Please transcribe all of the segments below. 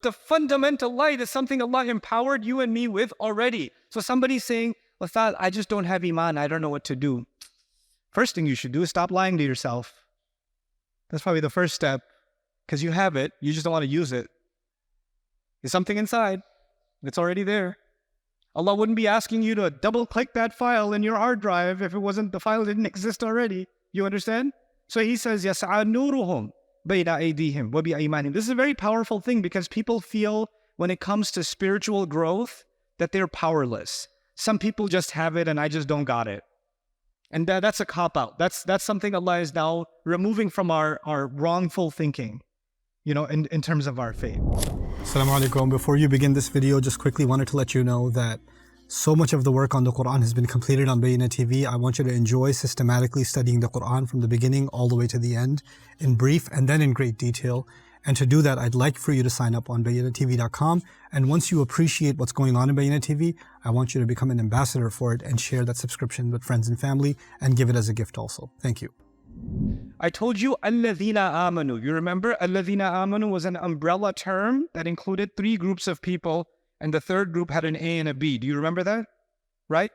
The fundamental light is something Allah empowered you and me with already. So somebody's saying, Ustadh, I just don't have iman, I don't know what to do. First thing you should do is stop lying to yourself. That's probably the first step, because you have it, you just don't want to use it. There's something inside. It's already there. Allah wouldn't be asking you to double-click that file in your hard drive if the file didn't exist already. You understand? So he says, يَسْعَى نُورُهُمْ بَيْنَ أَيْدِيهِمْ وَبِأَيْمَانِهِم. This is very powerful thing because people feel when it comes to spiritual growth that they're powerless. Some people just have it and I just don't got it. And that's a cop-out. That's something Allah is now removing from our wrongful thinking, in terms of our faith. Assalamu alaikum. Before you begin this video, just quickly wanted to let you know that so much of the work on the Quran has been completed on Bayyinah TV. I want you to enjoy systematically studying the Quran from the beginning all the way to the end in brief and then in great detail. And to do that, I'd like for you to sign up on BayyinahTV.com. And once you appreciate what's going on in Bayyinah TV, I want you to become an ambassador for it and share that subscription with friends and family and give it as a gift also. Thank you. I told you, الَّذِينَ آمَنُوا. You remember, الَّذِينَ آمَنُوا was an umbrella term that included 3 groups of people, and the third group had an A and a B. Do you remember that? Right?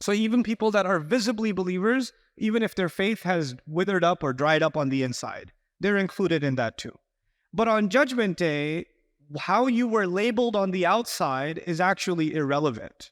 So even people that are visibly believers, even if their faith has withered up or dried up on the inside, they're included in that too. But on Judgment Day, how you were labeled on the outside is actually irrelevant.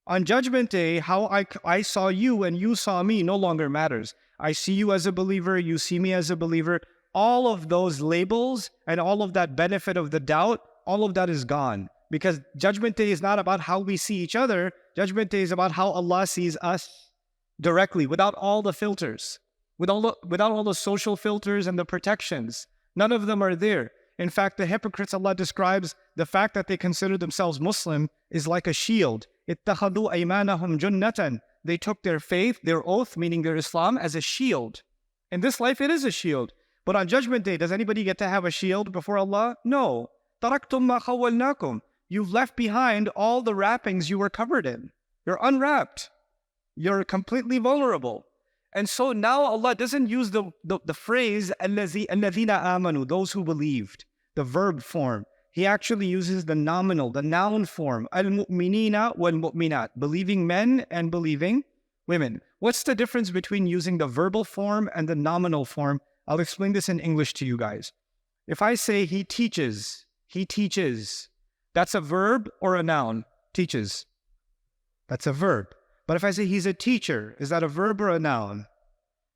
On Judgment Day, how I saw you and you saw me no longer matters. I see you as a believer, you see me as a believer. All of those labels and all of that benefit of the doubt, all of that is gone. Because Judgment Day is not about how we see each other. Judgment Day is about how Allah sees us directly, without all the filters, without all the social filters and the protections. None of them are there. In fact, the hypocrites, Allah describes the fact that they consider themselves Muslim is like a shield. اتَّخَذُوا أَيْمَانَهُمْ جُنَّةً. They took their faith, their oath, meaning their Islam, as a shield. In this life, it is a shield. But on Judgment Day, does anybody get to have a shield before Allah? No. تَرَكْتُمْ مَا خَوَّلْنَاكُمْ. You've left behind all the wrappings you were covered in. You're unwrapped. You're completely vulnerable. And so now Allah doesn't use the phrase الَّذِينَ آمَنُوا, those who believed, the verb form. He actually uses the nominal, the noun form, al-mu'minina wal-mu'minat, believing men and believing women. What's the difference between using the verbal form and the nominal form? I'll explain this in English to you guys. If I say he teaches, that's a verb or a noun? Teaches. That's a verb. But if I say he's a teacher, is that a verb or a noun?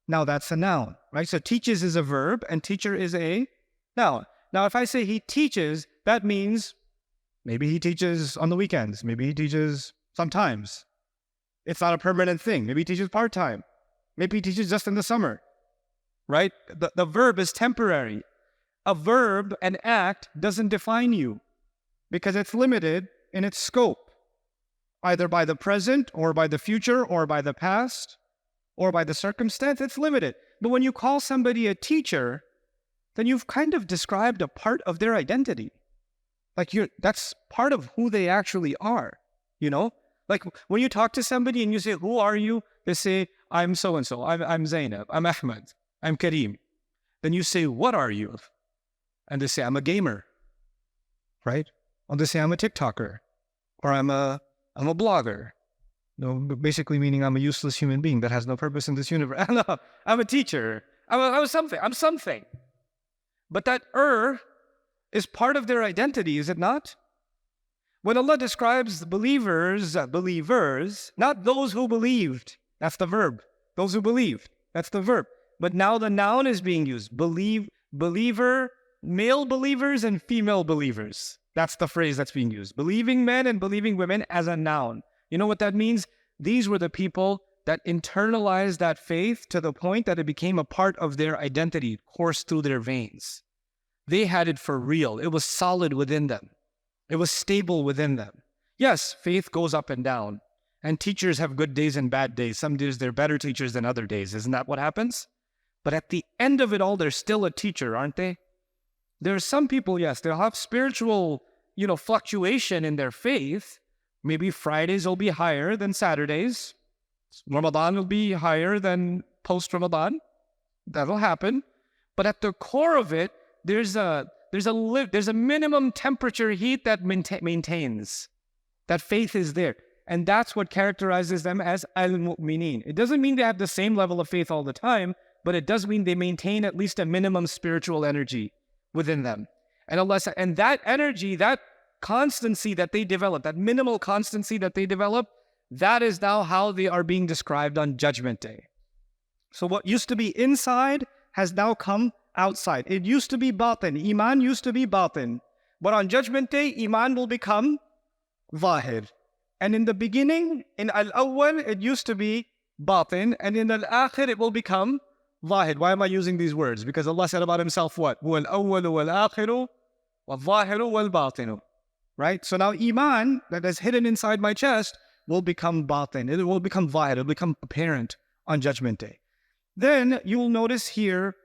Now that's a noun, right? So teaches is a verb and teacher is a noun. Now, if I say he teaches, that means maybe he teaches on the weekends. Maybe he teaches sometimes. It's not a permanent thing. Maybe he teaches part-time. Maybe he teaches just in the summer, right? The verb is temporary. A verb, an act, doesn't define you because it's limited in its scope, either by the present or by the future or by the past or by the circumstance. It's limited. But when you call somebody a teacher, then you've kind of described a part of their identity. Like that's part of who they actually are, Like when you talk to somebody and you say, who are you? They say, I'm so-and-so, I'm Zainab, I'm Ahmed, I'm Kareem. Then you say, what are you? And they say, I'm a gamer, right? Or they say, I'm a TikToker, or I'm a blogger. Basically meaning I'm a useless human being that has no purpose in this universe. I'm a teacher, I'm something. But that is part of their identity, is it not? When Allah describes the believers, not those who believed, that's the verb. Those who believed, that's the verb. But now the noun is being used. Believer, male believers and female believers. That's the phrase that's being used. Believing men and believing women as a noun. You know what that means? These were the people that internalized that faith to the point that it became a part of their identity, coursed through their veins. They had it for real. It was solid within them. It was stable within them. Yes, faith goes up and down, and teachers have good days and bad days. Some days they're better teachers than other days. Isn't that what happens? But at the end of it all, they're still a teacher, aren't they? There are some people, yes, they'll have spiritual, fluctuation in their faith. Maybe Fridays will be higher than Saturdays. Ramadan will be higher than post-Ramadan. That'll happen. But at the core of it, there's there's a minimum temperature heat that maintains. That faith is there. And that's what characterizes them as al-mu'mineen. It doesn't mean they have the same level of faith all the time, but it does mean they maintain at least a minimum spiritual energy within them. And Allah said, and that energy, that constancy that they develop, that minimal constancy that they develop, that is now how they are being described on Judgment Day. So what used to be inside has now come outside. It used to be batin. Iman used to be batin. But on Judgment Day, Iman will become zahir. And in the beginning, in al-awwal, it used to be batin. And in al-akhir, it will become zahir. Why am I using these words? Because Allah said about Himself what? هُوَ الْأَوَّلُ وَالْآخِرُ وَالظَّاهِرُ وَالْبَاطِنُ. Right? So now Iman, that is hidden inside my chest, will become batin. It will become zahir. It will become apparent on Judgment Day. Then you will notice here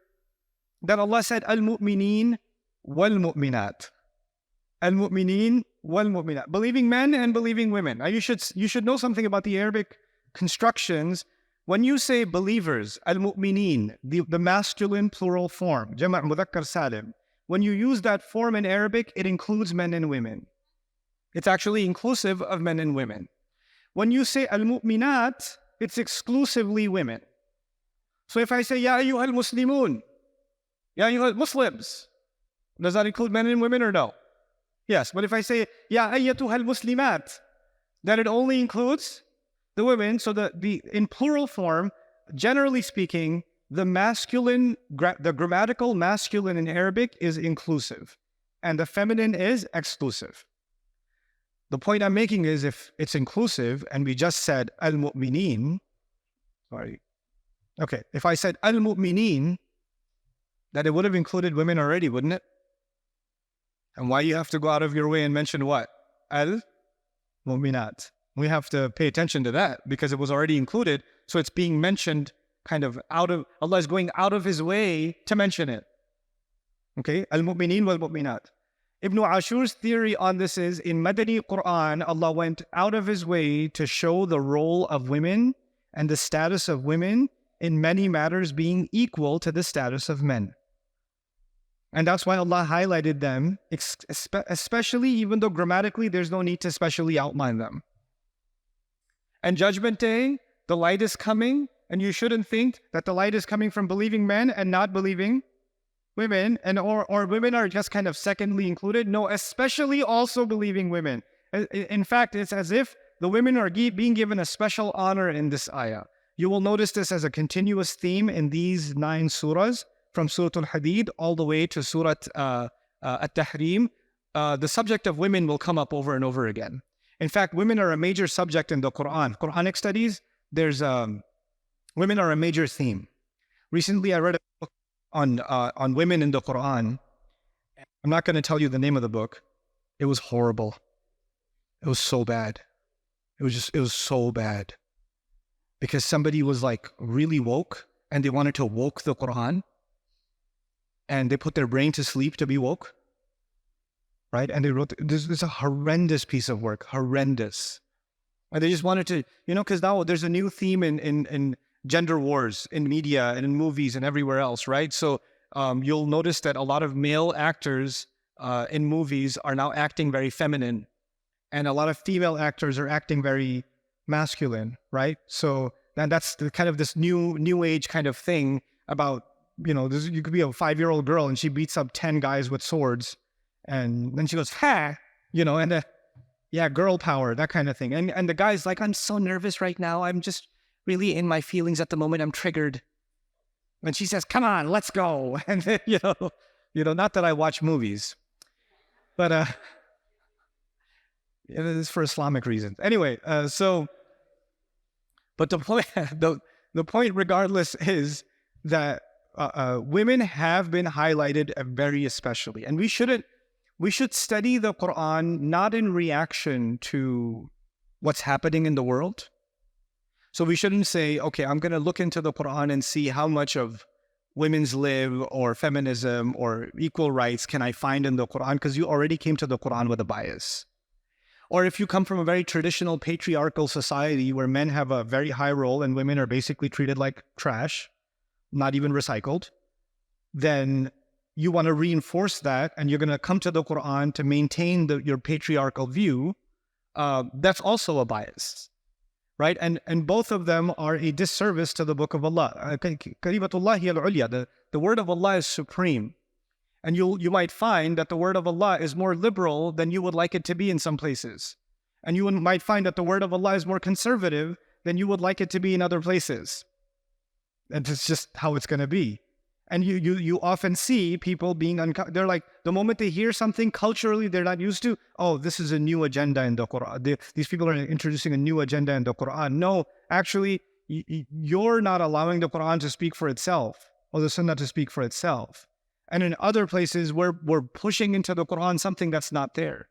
that Allah said, al-mu'mineen wal-mu'minat. Al-mu'mineen wal-mu'minat. Believing men and believing women. Now you should know something about the Arabic constructions. When you say believers, al-mu'mineen, the masculine plural form, jama' mudhakkar salim, when you use that form in Arabic, it includes men and women. It's actually inclusive of men and women. When you say al-mu'minat, it's exclusively women. So if I say, Ya ayyuhal muslimun, Ya ayyuhal Muslims, does that include men and women or no? Yes, but if I say, Ya ayyatuhal muslimat, then it only includes the women. So in plural form, generally speaking, the grammatical masculine in Arabic is inclusive, and the feminine is exclusive. The point I'm making is if it's inclusive, and we just said al-mu'mineen, if I said al-mu'mineen, that it would have included women already, wouldn't it? And why you have to go out of your way and mention what? Al-mu'minat. We have to pay attention to that because it was already included. So it's being mentioned kind of Allah is going out of His way to mention it. Okay? Al-mu'mineen wal-mu'minat. Ibn Ashur's theory on this is, in Madani Quran, Allah went out of His way to show the role of women and the status of women in many matters being equal to the status of men. And that's why Allah highlighted them, especially even though grammatically there's no need to specially outline them. And Judgment Day, the light is coming, and you shouldn't think that the light is coming from believing men and not believing women, or women are just kind of secondly included. No, especially also believing women. In fact, it's as if the women are being given a special honor in this ayah. You will notice this as a continuous theme in these 9 surahs, from Surah Al-Hadid all the way to Surah At-Tahrim. The subject of women will come up over and over again. In fact, women are a major subject in the Quran. Quranic studies, women are a major theme. Recently, I read a book on women in the Quran. I'm not going to tell you the name of the book. It was horrible. It was so bad. It was so bad. Because somebody was like really woke and they wanted to woke the Quran. And they put their brain to sleep to be woke. Right? And they wrote, this is a horrendous piece of work. Horrendous. And they just wanted to, because now there's a new theme in gender wars in media and in movies and everywhere else, right? So you'll notice that a lot of male actors in movies are now acting very feminine. And a lot of female actors are acting very masculine, right? So that's the kind of this new age kind of thing about, you could be a 5-year-old girl and she beats up 10 guys with swords. And then she goes, ha, and girl power, that kind of thing. And the guy's like, I'm so nervous right now. I'm just really in my feelings at the moment. I'm triggered. And she says, come on, let's go. And then, not that I watch movies, but it is for Islamic reasons. Anyway, but the point regardless is that women have been highlighted very especially. And we should study the Quran not in reaction to what's happening in the world. So we shouldn't say, okay, I'm going to look into the Quran and see how much of women's live or feminism or equal rights can I find in the Quran, because you already came to the Quran with a bias. Or if you come from a very traditional patriarchal society where men have a very high role and women are basically treated like trash, not even recycled, then you want to reinforce that and you're going to come to the Quran to maintain your patriarchal view, that's also a bias, right? And both of them are a disservice to the Book of Allah. Kalimatullahi al-ulya, the word of Allah is supreme. And you might find that the word of Allah is more liberal than you would like it to be in some places. And you might find that the word of Allah is more conservative than you would like it to be in other places. And it's just how it's going to be. And you often see people being they're like, the moment they hear something culturally they're not used to, oh, this is a new agenda in the Quran. These people are introducing a new agenda in the Quran. No, actually, you're not allowing the Quran to speak for itself or the Sunnah to speak for itself. And in other places, we're pushing into the Quran something that's not there,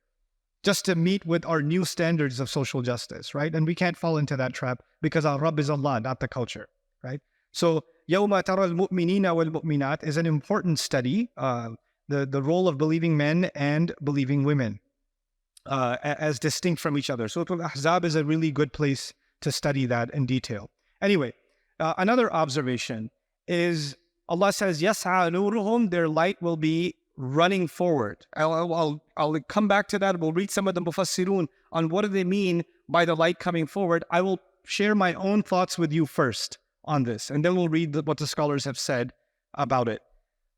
just to meet with our new standards of social justice, right? And we can't fall into that trap because our Rabb is Allah, not the culture, right? So, يَوْمَ تَرَى الْمُؤْمِنِينَ وَالْمُؤْمِنَاتِ is an important study, the role of believing men and believing women as distinct from each other. So Al-Ahzab is a really good place to study that in detail. Anyway, another observation is Allah says, يَسْعَى نُورُهُمْ, their light will be running forward. I'll come back to that. We'll read some of the Mufassirun on what do they mean by the light coming forward. I will share my own thoughts with you first on this, and then we'll read what the scholars have said about it.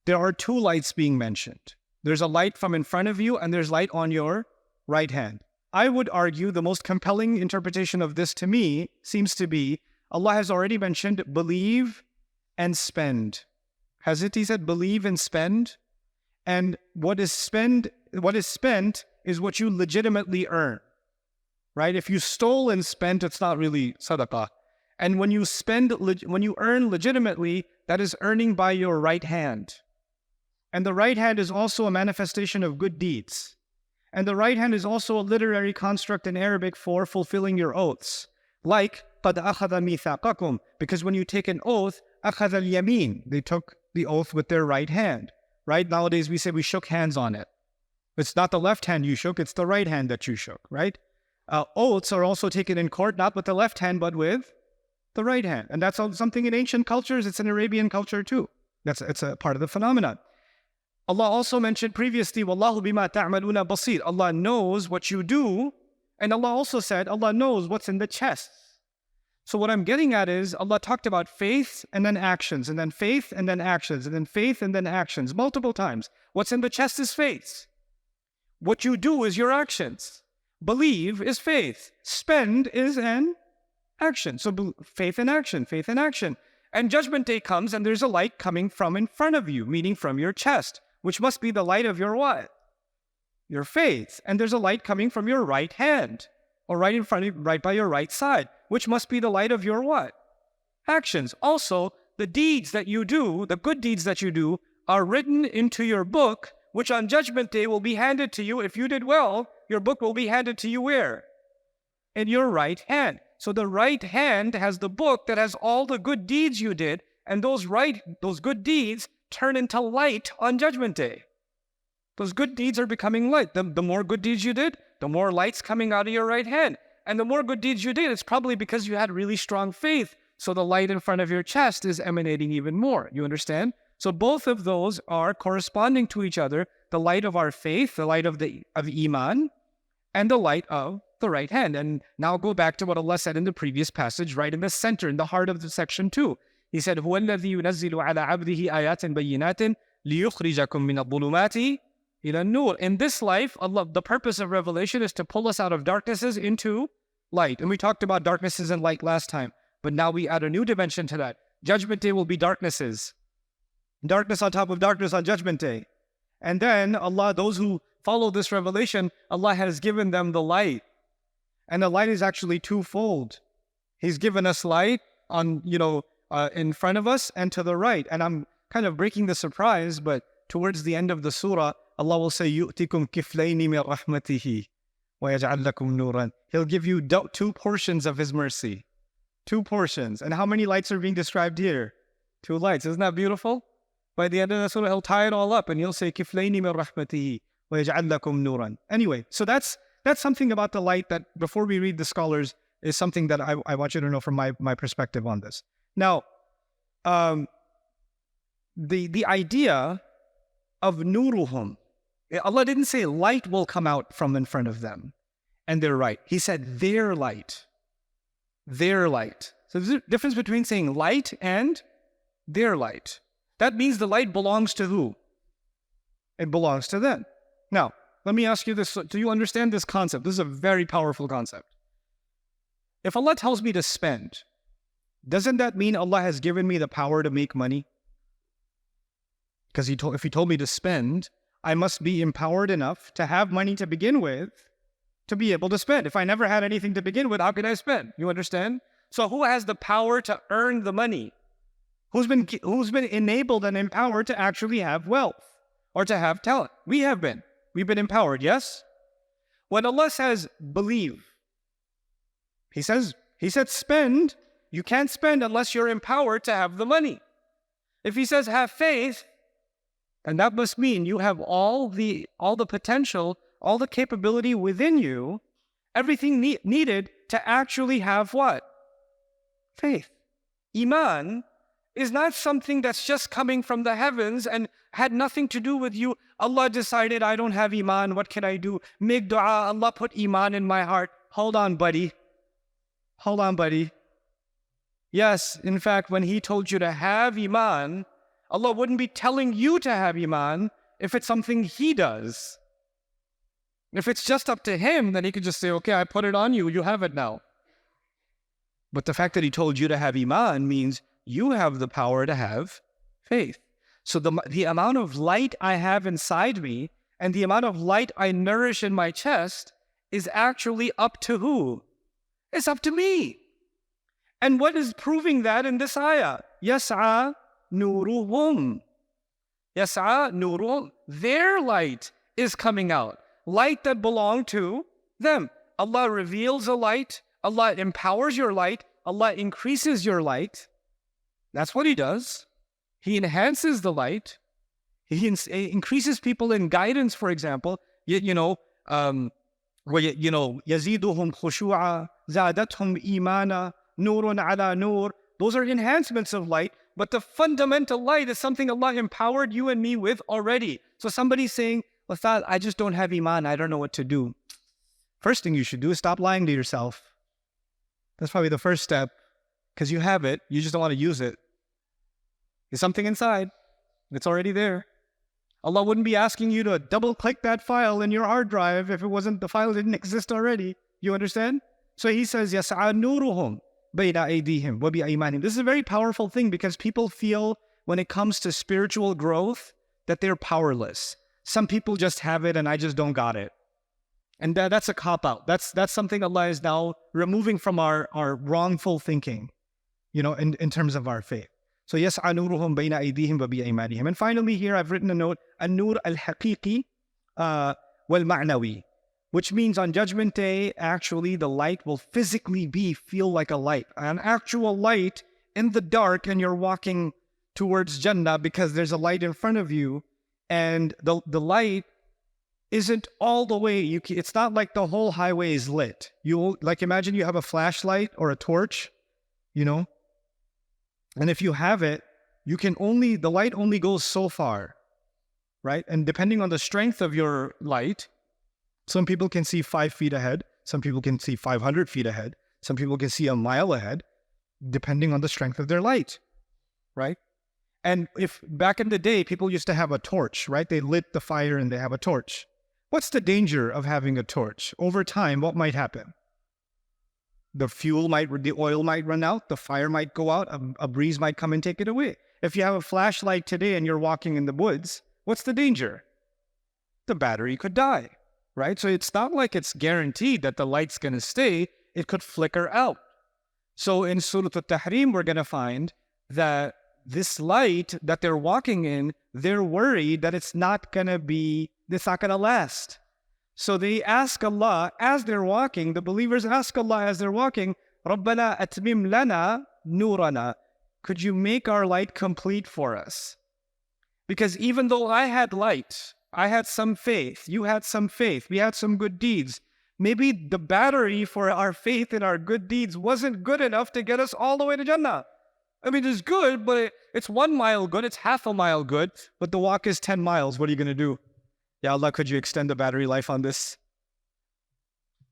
There are two lights being mentioned. There's a light from in front of you, and there's light on your right hand. I would argue the most compelling interpretation of this to me seems to be Allah has already mentioned believe and spend. Has it? He said believe and spend. And what is spent is what you legitimately earn, right? If you stole and spent, it's not really sadaqah. And when you earn legitimately, that is earning by your right hand. And the right hand is also a manifestation of good deeds. And the right hand is also a literary construct in Arabic for fulfilling your oaths. Like, قَدْ أَخَذَ مِيثَاقَكُمْ, because when you take an oath, أَخَذَ الْيَمِينَ, they took the oath with their right hand. Right? Nowadays we say we shook hands on it. It's not the left hand you shook, it's the right hand that you shook, right? Oaths are also taken in court, not with the left hand, but with the right hand. And that's something in ancient cultures. It's an Arabian culture too. It's a part of the phenomenon. Allah also mentioned previously, وَاللَّهُ بِمَا تَعْمَلُونَ بَصِيرٌ. Allah knows what you do. And Allah also said, Allah knows what's in the chest. So what I'm getting at is, Allah talked about faith and then actions, and then faith and then actions, and then faith and then actions, multiple times. What's in the chest is faith. What you do is your actions. Believe is faith. Spend is an action. So faith and action, faith and action. And Judgment Day comes and there's a light coming from in front of you, meaning from your chest, which must be the light of your what? Your faith. And there's a light coming from your right hand, or right in front of you, right by your right side, which must be the light of your what? Actions. Also, the deeds that you do, the good deeds that you do, are written into your book, which on Judgment Day will be handed to you. If you did well, your book will be handed to you where? In your right hand. So the right hand has the book that has all the good deeds you did, and those good deeds turn into light on Judgment Day. Those good deeds are becoming light. The more good deeds you did, the more light's coming out of your right hand. And the more good deeds you did, it's probably because you had really strong faith. So the light in front of your chest is emanating even more. You understand? So both of those are corresponding to each other. The light of our faith, the light of iman, and the light of the right hand. And now go back to what Allah said in the previous passage, right in the center, in the heart of the section 2. He said, هُوَ الَّذِي يُنَزِّلُ عَلَىٰ عَبْدِهِ آيَاتٍ بَيِّنَاتٍ لِيُخْرِجَكُم مِّنَ الظُّلُمَاتِ إِلَى النُّورِ. In this life, Allah, the purpose of revelation is to pull us out of darknesses into light. And we talked about darknesses and light last time. But now we add a new dimension to that. Judgment Day will be darknesses. Darkness on top of darkness on Judgment Day. And then Allah, those who follow this revelation, Allah has given them the light. And the light is actually twofold. He's given us light on, in front of us and to the right. And I'm kind of breaking the surprise, but towards the end of the surah, Allah will say, يُؤْتِكُمْ كِفْلَيْنِ مِنْ رَحْمَتِهِ وَيَجْعَلْ لَكُمْ نُورًا. He'll give you 2 portions of His mercy. 2 portions. And how many lights are being described here? 2 lights. Isn't that beautiful? By the end of the surah, He'll tie it all up and He'll say, كِفْلَيْنِ مِنْ رَحْمَتِهِ وَيَجْعَلْ لَكُمْ نُورًا. Anyway, so that's something about the light that, before we read the scholars, is something that I want you to know from my perspective on this. Now, the idea of nuruhum. Allah didn't say light will come out from in front of them and they're right. He said their light. Their light. So there's a difference between saying light and their light. That means the light belongs to who? It belongs to them. Now, let me ask you this. Do you understand this concept? This is a very powerful concept. If Allah tells me to spend, doesn't that mean Allah has given me the power to make money? Because if He told me to spend, I must be empowered enough to have money to begin with to be able to spend. If I never had anything to begin with, how could I spend? You understand? So who has the power to earn the money? Who's been enabled and empowered to actually have wealth or to have talent? We have been. We've been empowered, yes? When Allah says, believe, He said spend. You can't spend unless you're empowered to have the money. If He says have faith, and that must mean you have all the potential, all the capability within you, everything needed to actually have what? Faith. Iman is not something that's just coming from the heavens and had nothing to do with you. Allah decided, I don't have Iman, what can I do? Make dua, Allah put Iman in my heart. Hold on, buddy. Hold on, buddy. Yes, in fact, when He told you to have Iman, Allah wouldn't be telling you to have Iman if it's something He does. If it's just up to Him, then He could just say, okay, I put it on you, you have it now. But the fact that He told you to have Iman means you have the power to have faith. So the amount of light I have inside me and the amount of light I nourish in my chest is actually up to who? It's up to me. And what is proving that in this ayah? Yas'a nuruhum. Yas'a nuruhum. Their light is coming out. Light that belonged to them. Allah reveals a light. Allah empowers your light. Allah increases your light. That's what He does. He enhances the light. He increases people in guidance, for example. يَزِيدُهُمْ خُشُوعًا زَادَتْهُمْ إِيمَانًا نُورٌ عَلَى نُور. Those are enhancements of light, but the fundamental light is something Allah empowered you and me with already. So somebody's saying, Ustadh, I just don't have Iman, I don't know what to do. First thing you should do is stop lying to yourself. That's probably the first step, because you have it, you just don't want to use it. There's something inside. It's already there. Allah wouldn't be asking you to double-click that file in your hard drive if the file didn't exist already. You understand? So He says, يَسْعَى نُورُهُمْ بَيْنَ أَيْدِيهِمْ وَبِأَيْمَانِهِمْ. This is very powerful thing because people feel when it comes to spiritual growth that they're powerless. Some people just have it and I just don't got it. And that's a cop-out. That's something Allah is now removing from our wrongful thinking, in terms of our faith. So يَسْعَى نُورُهُمْ بَيْنَ أَيْدِيهِمْ وَبِأَيْمَانِهِمْ. And finally here I've written a note, النور الحقيقي والمعنوي, which means on Judgment Day, actually the light will physically feel like a light. An actual light in the dark, and you're walking towards Jannah because there's a light in front of you, and the light isn't all the way, it's not like the whole highway is lit. Imagine you have a flashlight or a torch, and if you have it, the light only goes so far, right? And depending on the strength of your light, some people can see 5 feet ahead, some people can see 500 feet ahead, some people can see a mile ahead, depending on the strength of their light, right? And if back in the day, people used to have a torch, right? They lit the fire and they have a torch. What's the danger of having a torch? Over time, what might happen? The oil might run out, the fire might go out, a breeze might come and take it away. If you have a flashlight today and you're walking in the woods, what's the danger? The battery could die, right? So it's not like it's guaranteed that the light's going to stay. It could flicker out. So in Surah Al-Tahrim, we're going to find that this light that they're walking in, they're worried that it's not going to last. So they ask Allah as they're walking, the believers ask Allah as they're walking, رَبَّنَا أَتْمِمْ لَنَا نُورَنَا. Could you make our light complete for us? Because even though I had light, I had some faith, you had some faith, we had some good deeds, maybe the battery for our faith and our good deeds wasn't good enough to get us all the way to Jannah. I mean, it's good, but it's 1 mile good, it's half a mile good, but the walk is 10 miles. What are you going to do? Ya Allah, could you extend the battery life on this?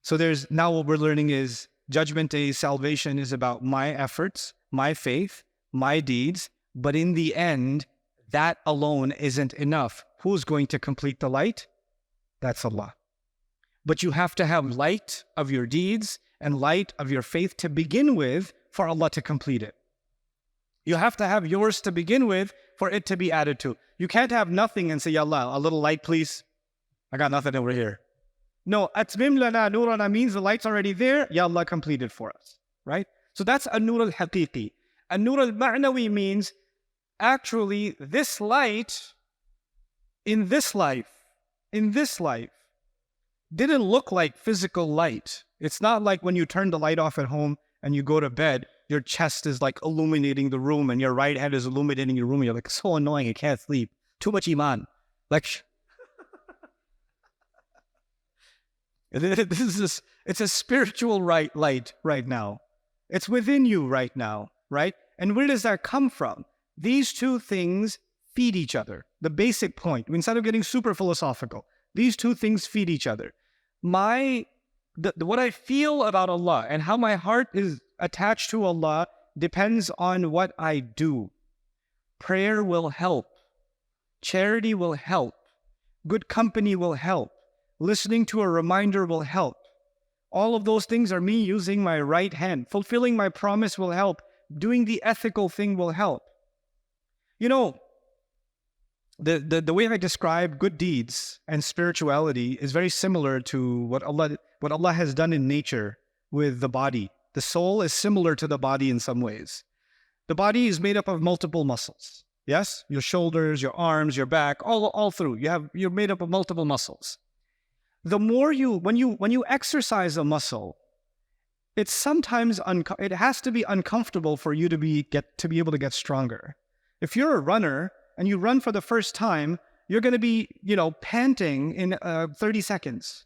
So now what we're learning is Judgment Day salvation is about my efforts, my faith, my deeds, but in the end, that alone isn't enough. Who's going to complete the light? That's Allah. But you have to have light of your deeds and light of your faith to begin with for Allah to complete it. You have to have yours to begin with for it to be added to. You can't have nothing and say, Ya Allah, a little light, please. I got nothing over here. No, atmim lana nurana means the light's already there. Ya Allah, complete it for us, right? So that's an-nur al-haqiqi. An-nur al-ma'nawi means actually this light in this life, didn't look like physical light. It's not like when you turn the light off at home and you go to bed, your chest is like illuminating the room and your right hand is illuminating your room. You're like, so annoying, I can't sleep. Too much iman. Like, it's a spiritual light right now. It's within you right now, right? And where does that come from? These two things feed each other. The basic point, instead of getting super philosophical, these two things feed each other. What I feel about Allah and how my heart is attached to Allah depends on what I do. Prayer will help. Charity will help. Good company will help. Listening to a reminder will help. All of those things are me using my right hand. Fulfilling my promise will help. Doing the ethical thing will help. You know, the way I describe good deeds and spirituality is very similar to what Allah has done in nature with the body. The soul is similar to the body in some ways. The body is made up of multiple muscles. Yes? Your shoulders, your arms, your back, all through. You're made up of multiple muscles. The more when you exercise a muscle, it's sometimes it has to be uncomfortable for you to be able to get stronger. If you're a runner and you run for the first time, you're going to be, panting in 30 seconds.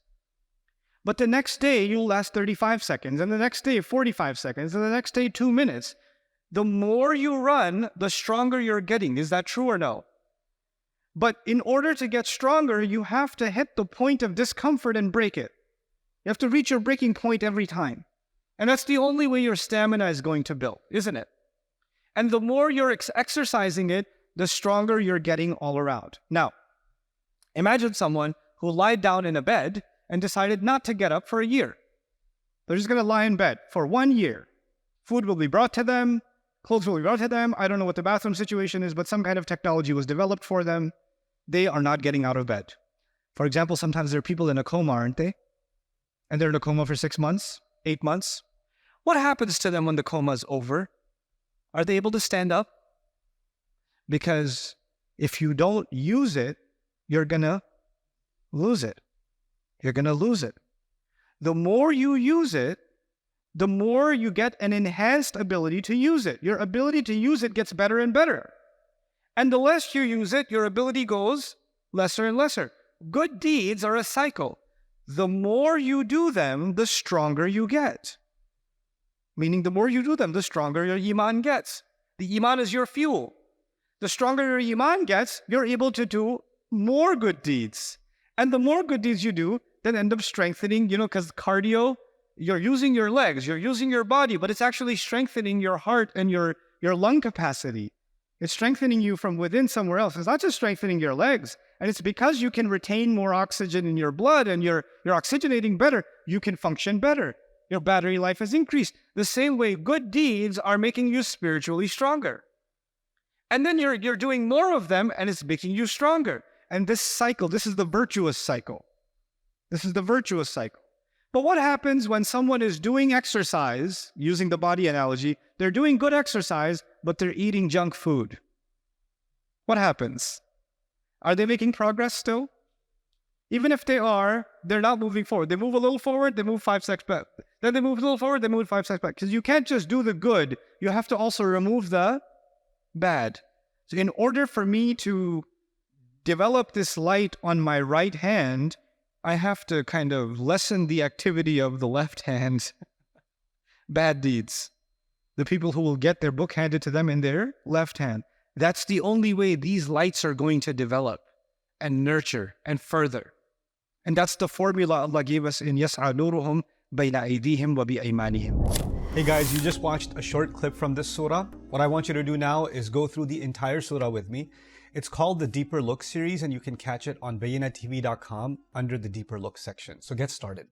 But the next day, you'll last 35 seconds, and the next day, 45 seconds, and the next day, 2 minutes. The more you run, the stronger you're getting. Is that true or no? But in order to get stronger, you have to hit the point of discomfort and break it. You have to reach your breaking point every time. And that's the only way your stamina is going to build, isn't it? And the more you're exercising it, the stronger you're getting all around. Now, imagine someone who lied down in a bed and decided not to get up for a year. They're just going to lie in bed for 1 year. Food will be brought to them. Clothes will be brought to them. I don't know what the bathroom situation is, but some kind of technology was developed for them. They are not getting out of bed. For example, sometimes there are people in a coma, aren't they? And they're in a coma for 6 months, 8 months. What happens to them when the coma is over? Are they able to stand up? Because if you don't use it, you're going to lose it. You're going to lose it. The more you use it, the more you get an enhanced ability to use it. Your ability to use it gets better and better. And the less you use it, your ability goes lesser and lesser. Good deeds are a cycle. The more you do them, the stronger you get. Meaning the more you do them, the stronger your iman gets. The iman is your fuel. The stronger your iman gets, you're able to do more good deeds. And the more good deeds you do, then end up strengthening, because cardio, you're using your legs, you're using your body, but it's actually strengthening your heart and your lung capacity. It's strengthening you from within somewhere else. It's not just strengthening your legs. And it's because you can retain more oxygen in your blood and you're oxygenating better, you can function better. Your battery life has increased. The same way good deeds are making you spiritually stronger. And then you're doing more of them and it's making you stronger. And this cycle, this is the virtuous cycle. This is the virtuous cycle. But what happens when someone is doing exercise, using the body analogy, they're doing good exercise, but they're eating junk food? What happens? Are they making progress still? Even if they are, they're not moving forward. They move a little forward, they move 5 steps back. Then they move a little forward, they move 5 steps back. Because you can't just do the good, you have to also remove the bad. So in order for me to develop this light on my right hand, I have to kind of lessen the activity of the left hand. Bad deeds. The people who will get their book handed to them in their left hand. That's the only way these lights are going to develop and nurture and further. And that's the formula Allah gave us in يَسْعَى نُورُهُمْ بَيْنَ أَيْدِيهِمْ وَبِأَيْمَانِهِمْ. Hey guys, you just watched a short clip from this surah. What I want you to do now is go through the entire surah with me. It's called the Deeper Look series, and you can catch it on BayyinahTV.com under the Deeper Look section. So get started.